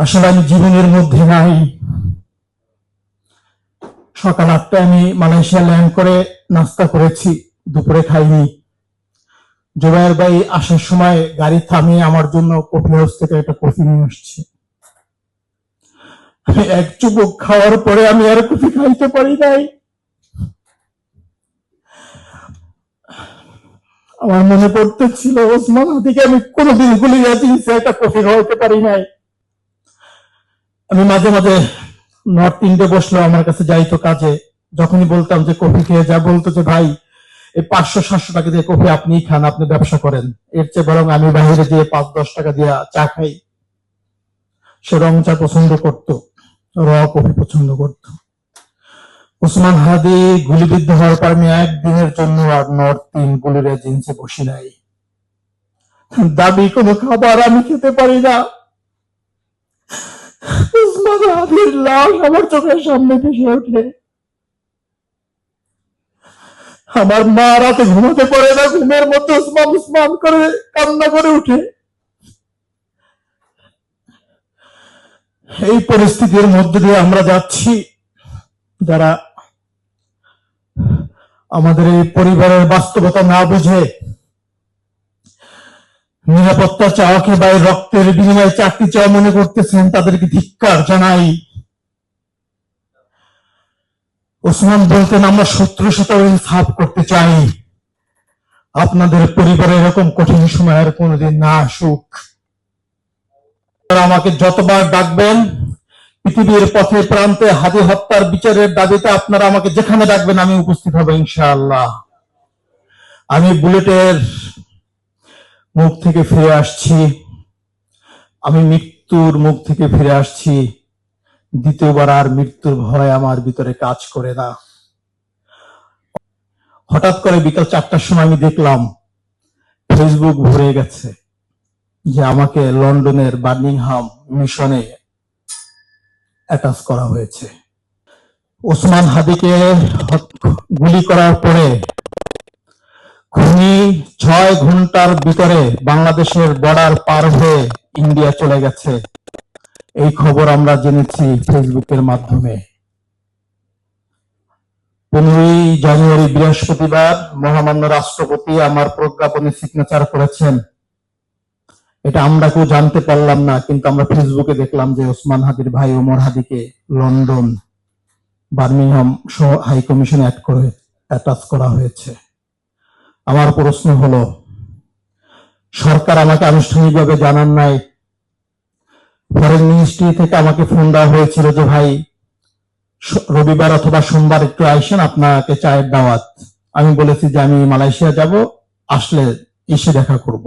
আসলে আমি জীবনের মধ্যে নাই। সকাল 8টায় আমি মালয়েশিয়া ল্যান্ড করে নাস্তা করেছি, দুপুরে খাইনি। জুবায়ের ভাই আসার সময় গাড়ি থামিয়ে আমার জন্য কফি হাউস থেকে একটা কফি নিয়ে আসছে। আমি এক চুমুক খাওয়ার পরে আমি আর কফি খাইতে পারি নাই। আমার মনে পড়তেছিল ওসমান হাদিকে আমি কোনোদিন গুলিয়ে দিয়েছি, একটা কফি খাওয়াতে পারি নাই। আমি মাঝে মাঝে নর্থ ইন্ডে বসলো আমার কাছে যাইতো কাজে, যখনই বলতাম যে কফি খেয়ে যা, বলতো যে ভাই এই 500-700 টাকা দিয়ে কফি আপনি খান, আপনি ব্যবসা করেন, এর চেয়ে বরং আমি বাইরে দিয়ে 5-10 টাকা দিয়ে চা খাই। সে রং চা পছন্দ করত, র কফি পছন্দ করত। ওসমান হাদি গুলিবিদ্ধ হওয়ার পর আমি একদিনের জন্য আর নর্থ ইন গুলির এজেন্সি বসি নাই। দাবি কোনো খাবার আমি খেতে পারি না। ওসমান হাদির লাশ আমার চোখের সামনে ভেসে ওঠে। আমার মা রাতে ঘুমাতে পারে না, ঘুমের মধ্যে ওসমান ওসমান করে কান্না করে উঠে। এই পরিস্থিতির মধ্যে দিয়ে আমরা যাচ্ছি। যারা আমাদের এই পরিবারের বাস্তবতা না বুঝে নিরাপত্তা চাওয়াকে বা রক্তের বিনিময়ে চাকরি চাওয়া মনে করতেছেন, তাদেরকে ধিক্কার জানাই। ওসমান বলতেন আমরা শত্রুর সাথে ইনসাফ করতে চাই, আপনাদের পরিবারে এরকম কঠিন সময় আর কোনোদিন না আসুক। আমাকে যতবার ডাকবেন, পৃথিবীর পথে প্রান্তে হাদি হত্যার বিচারের দাবিতে আপনারা আমাকে যেখানে ডাকবেন আমি উপস্থিত হব ইনশাআল্লাহ। আমি বুলেটের মুখ থেকে ফিরে আসছি, আমি মৃত্যুর মুখ থেকে ফিরে আসছি। দ্বিতীয়বার আর মৃত্যুর ভয় আমার ভিতরে কাজ করে না। হঠাৎ করে বিকাল 4টার সময় আমি দেখলাম ফেসবুক ভরে গেছে যে আমাকে লন্ডনের বার্মিংহাম মিশনে অ্যাটাচ করা হয়েছে। ওসমান হাদিকে গুলি করার পরে খুনি 6 ঘন্টার ভিতরে বাংলাদেশের বর্ডার পার হয়ে ইন্ডিয়া চলে গেছে। এই খবর আমরা জেনেছি ফেসবুকের মাধ্যমে। 15ই জানুয়ারি বৃহস্পতিবার মহামান্য রাষ্ট্রপতি আমার প্রজ্ঞাপনে সিগনেচার করেছেন। এটা আমরা কেউ জানতে পারলাম না, কিন্তু আমরা ফেসবুকে দেখলাম যে ওসমান হাদির ভাই ওমর হাদিকে লন্ডন বার্মিংহাম হাই কমিশনে অ্যাটাচ করা হয়েছে। আমার প্রশ্ন হলো, সরকার আমাকে আনুষ্ঠানিকভাবে জানান নাই। ফরেন মিনিস্ট্রি থেকে আমাকে ফোন দেওয়া হয়েছিল যে ভাই রবিবার অথবা সোমবার একটু আইসেন, আপনাকে চায়ের দাওয়াত। আমি বলেছি যে আমি মালয়েশিয়া যাব, আসলে এসে দেখা করব।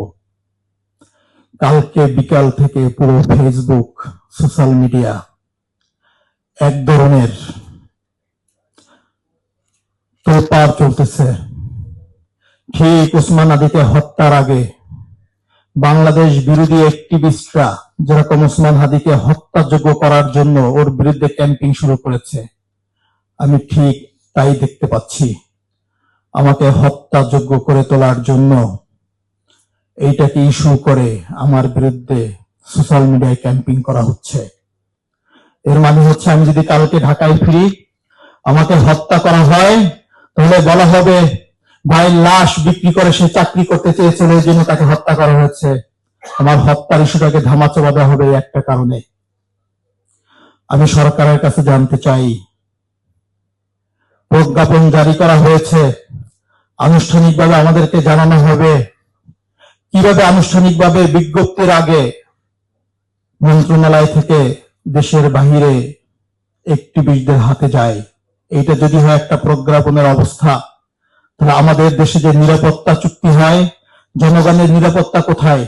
কালকে বিকাল থেকে পুরো ফেসবুক সোশ্যাল মিডিয়া এক ধরনের তোলপাড় চলতেছে। ঠিক ওসমান হাদিকে হত্যার আগে বাংলাদেশ বিরোধী অ্যাক্টিভিস্টরা যেরকম ওসমান হাদিকে হত্যাযোগ্য করার জন্য ওর বিরুদ্ধে ক্যাম্পিং শুরু করেছে, আমি ঠিক তাই দেখতে পাচ্ছি। আমাকে হত্যাযোগ্য করে তোলার জন্য এইটাকে ইস্যু করে আমার বিরুদ্ধে সোশ্যাল মিডিয়ায় ক্যাম্পিং করা হচ্ছে। এর মানে হচ্ছে আমি যদি কালকে ঢাকায় ফিরি, আমাকে হত্যা করা হয়, তাহলে বলা হবে ভাই লাশ বিক্রি করে সে চাকরি করতে চেয়েছিল, এই জন্য তাকে হত্যা করা হয়েছে। আমার হত্যার ইস্যুটাকে ধামাচাপা দেওয়া হবে একটা কারণে। আমি সরকারের কাছে জানতে চাই, প্রজ্ঞাপন জারি করা হয়েছে, আনুষ্ঠানিকভাবে আমাদেরকে জানানো হবে। কিভাবে আনুষ্ঠানিকভাবে বিজ্ঞপ্তির আগে মন্ত্রণালয় থেকে দেশের বাহিরে অ্যাক্টিভিস্টদের হাতে যায়? এইটা যদি হয় একটা প্রজ্ঞাপনের অবস্থা, তাহলে আমাদের দেশে যে নিরাপত্তা চুক্তি হয়, জনগণের নিরাপত্তা কোথায়?